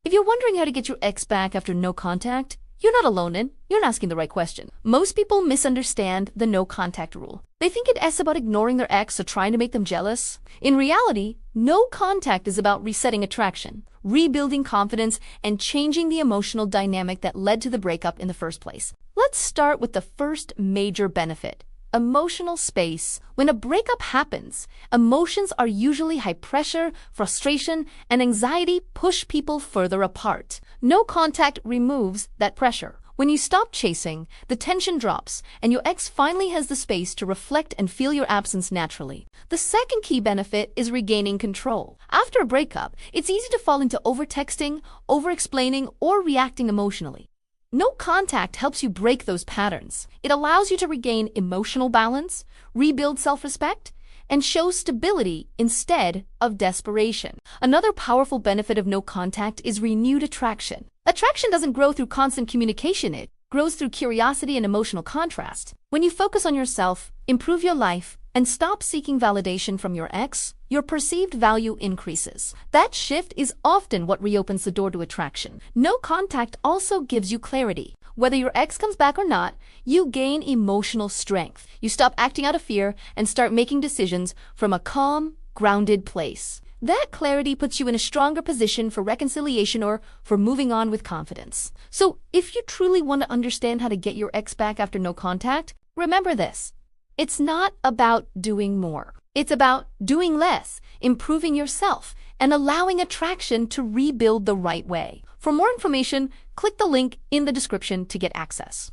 If you're wondering how to get your ex back after no contact, you're not alone in. You're asking the right question. Most people misunderstand the no contact rule. They think it's about ignoring their ex or trying to make them jealous. In reality, no contact is about resetting attraction, rebuilding confidence, and changing the emotional dynamic that led to the breakup in the first place. Let's start with the first major benefit: emotional space. When a breakup happens, emotions are usually high pressure, frustration, and anxiety push people further apart. No contact removes that pressure. When you stop chasing, the tension drops, and your ex finally has the space to reflect and feel your absence naturally. The second key benefit is regaining control. After a breakup, it's easy to fall into over-texting, over-explaining, or reacting emotionally. No contact helps you break those patterns. It allows you to regain emotional balance, rebuild self-respect, and show stability instead of desperation. Another powerful benefit of no contact is renewed attraction. Attraction doesn't grow through constant communication, it grows through curiosity and emotional contrast. When you focus on yourself, improve your life, and stop seeking validation from your ex, your perceived value increases. That shift is often what reopens the door to attraction. No contact also gives you clarity. Whether your ex comes back or not, you gain emotional strength. You stop acting out of fear and start making decisions from a calm, grounded place. That clarity puts you in a stronger position for reconciliation or for moving on with confidence. So, if you truly want to understand how to get your ex back after no contact, remember this: it's not about doing more. It's about doing less, improving yourself, and allowing attraction to rebuild the right way. For more information, click the link in the description to get access.